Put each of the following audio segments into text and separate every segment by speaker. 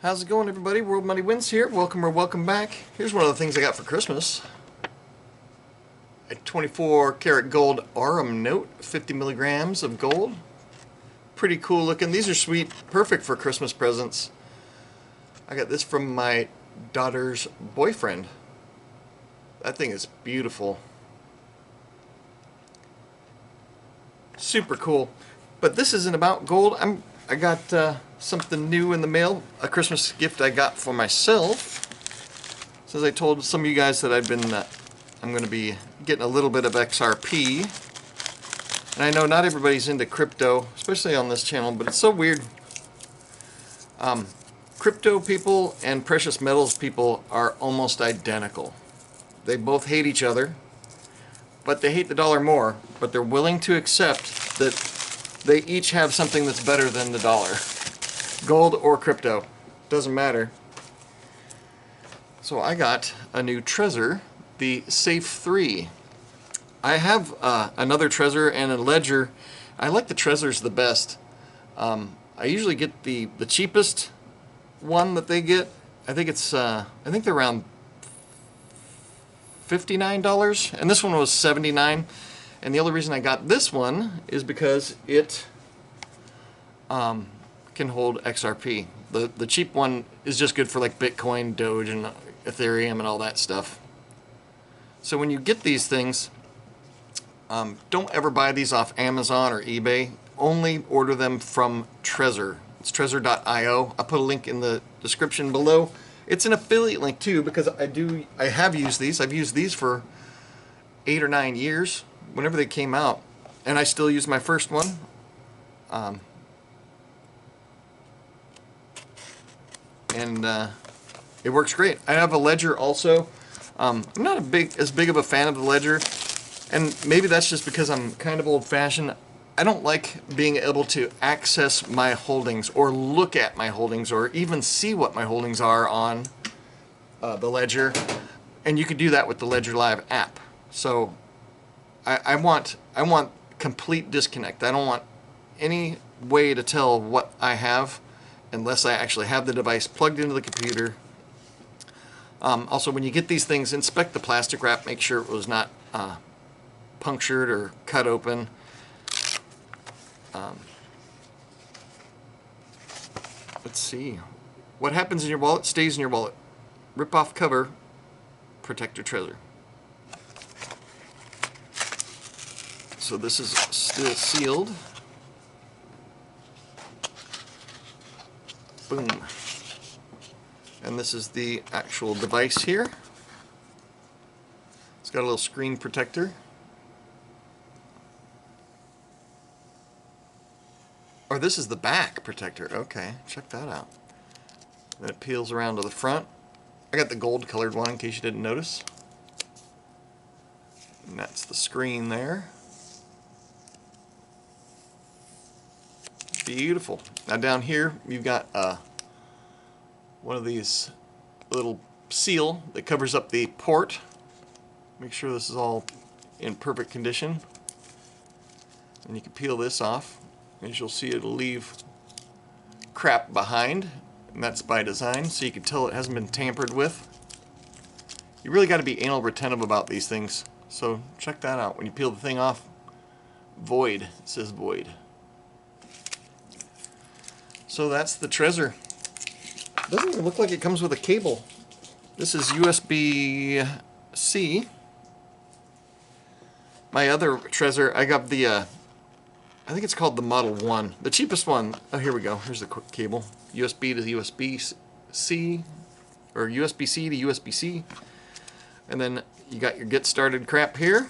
Speaker 1: How's it going, everybody? World Money Wins here. Welcome or welcome back. Here's one of the things I got for Christmas. A 24 karat gold Arum note, 50 milligrams of gold. Pretty cool looking. These are sweet, perfect for Christmas presents. I got this from my daughter's boyfriend. That thing is beautiful. Super cool. But this isn't about gold. I got something new in the mail, a Christmas gift I got for myself. Since I told some of you guys that I'm going to be getting a little bit of XRP. And I know not everybody's into crypto, especially on this channel, but it's so weird. Crypto people and precious metals people are almost identical. They both hate each other, but they hate the dollar more, but they're willing to accept that they each have something that's better than the dollar. Gold or crypto, doesn't matter. So I got a new Trezor, the Safe 3. I have another Trezor and a Ledger. I like the Trezors the best. I usually get the cheapest one that they get. I think they're around $59, and this one was $79. And the only reason I got this one is because it can hold XRP. The cheap one is just good for like Bitcoin, Doge, and Ethereum and all that stuff. So when you get these things, don't ever buy these off Amazon or eBay. Only order them from Trezor. It's Trezor.io. I'll put a link in the description below. It's an affiliate link too, because I have used these. I've used these for 8 or 9 years whenever they came out, and I still use my first one. It works great. I have a Ledger also. I'm not as big of a fan of the Ledger, and maybe that's just because I'm kind of old-fashioned. I don't like being able to access my holdings or look at my holdings or even see what my holdings are on the Ledger, and you can do that with the Ledger Live app. So I want complete disconnect. I don't want any way to tell what I have unless I actually have the device plugged into the computer. Also, when you get these things, inspect the plastic wrap. Make sure it was not punctured or cut open. Let's see. What happens in your wallet stays in your wallet. Rip off cover. Protect your Trezor. So this is still sealed. Boom. And this is the actual device here. It's got a little screen protector. Or this is the back protector. Okay, check that out. Then it peels around to the front. I got the gold colored one in case you didn't notice. And that's the screen there. Beautiful. Now down here you've got one of these little seal that covers up the port. Make sure this is all in perfect condition. And you can peel this off. As you'll see, it'll leave crap behind, and that's by design, so you can tell it hasn't been tampered with. You really got to be anal retentive about these things, so check that out. When you peel the thing off, void, it says void. So that's the Trezor. Doesn't even look like it comes with a cable. This is USB-C. My other Trezor, I got the I think it's called the Model 1. The cheapest one. Oh, here we go. Here's the quick cable. USB to USB-C, or USB-C to USB-C. And then you got your get started crap here.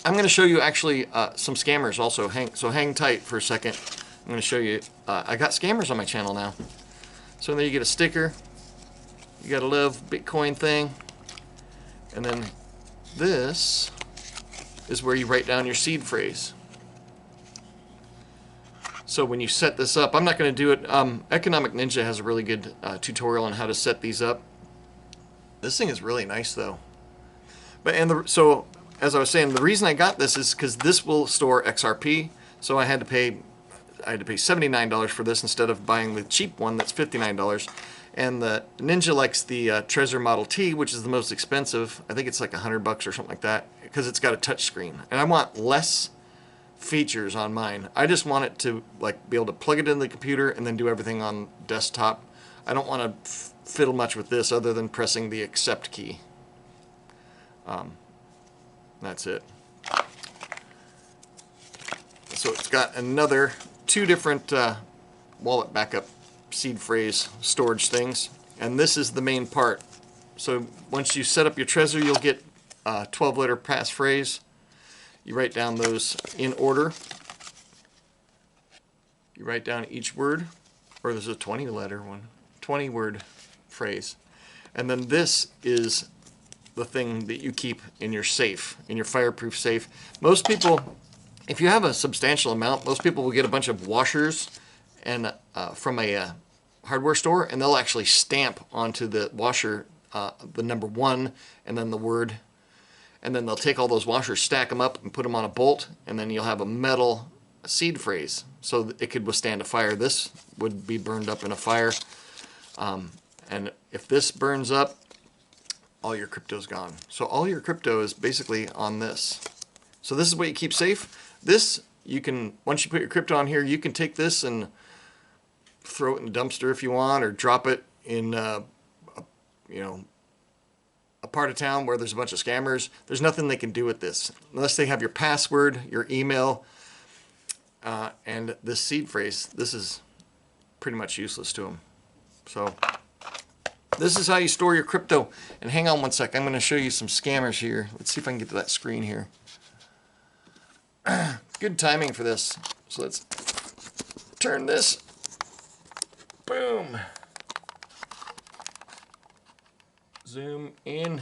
Speaker 1: I'm going to show you actually some scammers also. So hang tight for a second. I'm going to show you. I got scammers on my channel now. So then you get a sticker. You got a Live Bitcoin thing. And then this is where you write down your seed phrase. So when you set this up, I'm not going to do it. Economic Ninja has a really good tutorial on how to set these up. This thing is really nice though. So as I was saying, the reason I got this is because this will store XRP. So I had to pay $79 for this instead of buying the cheap one that's $59. And the Ninja likes the Trezor Model T, which is the most expensive. I think it's like $100 or something like that, because it's got a touch screen. And I want less features on mine. I just want it to like be able to plug it in the computer and then do everything on desktop. I don't want to fiddle much with this other than pressing the accept key. That's it. So it's got another 2 different wallet backup seed phrase storage things, and this is the main part. So once you set up your Trezor, you'll get a 12-letter passphrase. You write down those in order. You write down each word, or there's a 20-letter one, 20-word phrase. And then this is the thing that you keep in your safe, in your fireproof safe. Most people, if you have a substantial amount, most people will get a bunch of washers and from a hardware store, and they'll actually stamp onto the washer the number 1 and then the word, and then they'll take all those washers, stack them up, and put them on a bolt, and then you'll have a metal seed phrase so that it could withstand a fire. This would be burned up in a fire, and if this burns up, all your crypto's gone. So all your crypto is basically on this. So this is what you keep safe. This, you can, once you put your crypto on here, you can take this and throw it in a dumpster if you want, or drop it in you know, a part of town where there's a bunch of scammers. There's nothing they can do with this unless they have your password, your email, and this seed phrase. This is pretty much useless to them. So this is how you store your crypto. And hang on one sec, I'm going to show you some scammers here. Let's see if I can get to that screen here. Good timing for this. So let's turn this. Boom. Zoom in.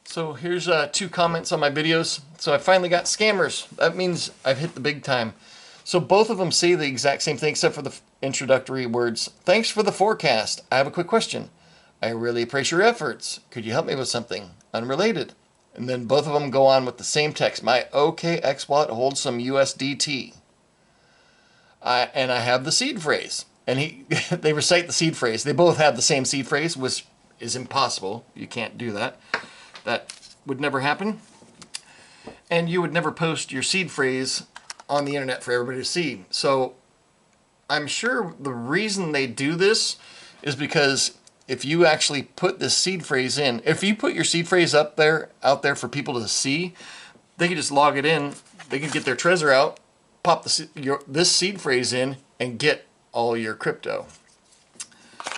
Speaker 1: So here's 2 comments on my videos. So I finally got scammers. That means I've hit the big time. So both of them say the exact same thing except for the introductory words. Thanks for the forecast. I have a quick question. I really appreciate your efforts. Could you help me with something unrelated? And then both of them go on with the same text. My OKX wallet holds some USDT. And I have the seed phrase. And they recite the seed phrase. They both have the same seed phrase, which is impossible. You can't do that. That would never happen. And you would never post your seed phrase on the internet for everybody to see. So I'm sure the reason they do this is because if you actually put this seed phrase in, if you put your seed phrase out there for people to see, they can just log it in. They can get their Trezor out, pop this seed phrase in, and get all your crypto.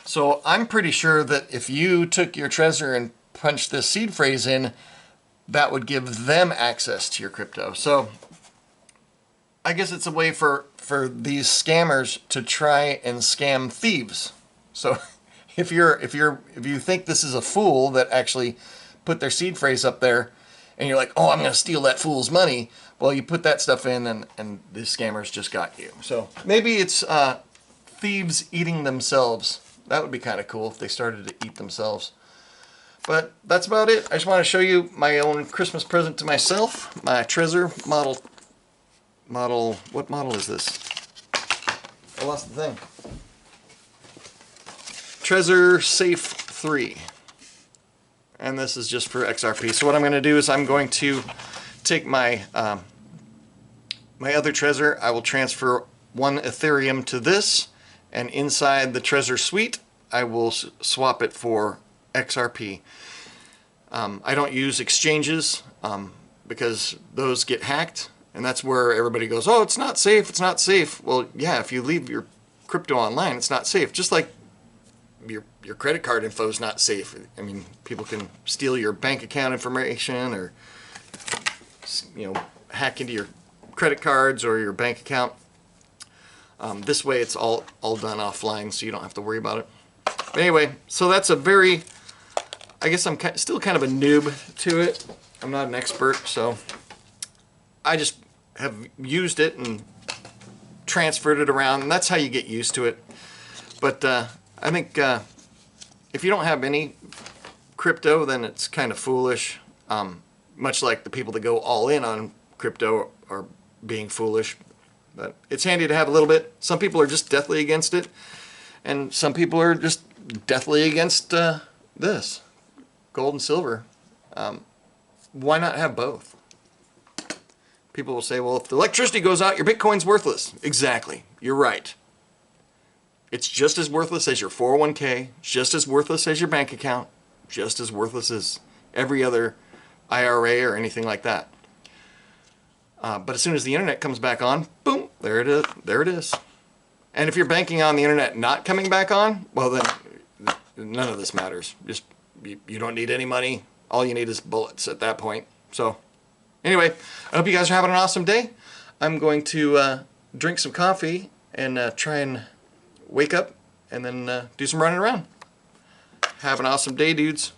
Speaker 1: So I'm pretty sure that if you took your Trezor and punched this seed phrase in, that would give them access to your crypto. So I guess it's a way for these scammers to try and scam thieves. So if you think this is a fool that actually put their seed phrase up there, and you're like, oh, I'm going to steal that fool's money, well, you put that stuff in, and these scammers just got you. So maybe it's thieves eating themselves. That would be kind of cool if they started to eat themselves. But that's about it. I just want to show you my own Christmas present to myself. My Trezor model. What model is this? I lost the thing. Trezor Safe 3. And this is just for XRP. So what I'm going to do is I'm going to take my my other Trezor. I will transfer 1 Ethereum to this, and inside the Trezor suite I will swap it for XRP. I don't use exchanges because those get hacked, and that's where everybody goes, oh, it's not safe, it's not safe. Well, yeah, if you leave your crypto online, it's not safe. Just like your credit card info is not safe. I mean, people can steal your bank account information, or hack into your credit cards or your bank account. This way it's all done offline, so you don't have to worry about it. But anyway, so that's a very, I guess I'm still kind of a noob to it. I'm not an expert, so I just have used it and transferred it around, and that's how you get used to it. But I think if you don't have any crypto, then it's kind of foolish. Much like the people that go all in on crypto are being foolish. But it's handy to have a little bit. Some people are just deathly against it, and some people are just deathly against this, gold and silver. Why not have both? People will say, well, if the electricity goes out, your Bitcoin's worthless. Exactly. You're right. It's just as worthless as your 401k, just as worthless as your bank account, just as worthless as every other IRA or anything like that. But as soon as the internet comes back on, boom, there it is. There it is. And if you're banking on the internet not coming back on, well then, none of this matters. Just you don't need any money. All you need is bullets at that point. So, anyway, I hope you guys are having an awesome day. I'm going to drink some coffee and try and wake up and then do some running around. Have an awesome day, dudes.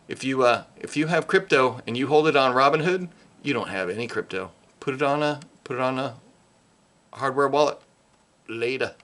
Speaker 1: If you have crypto and you hold it on Robinhood, you don't have any crypto. Put it on a hardware wallet. Later.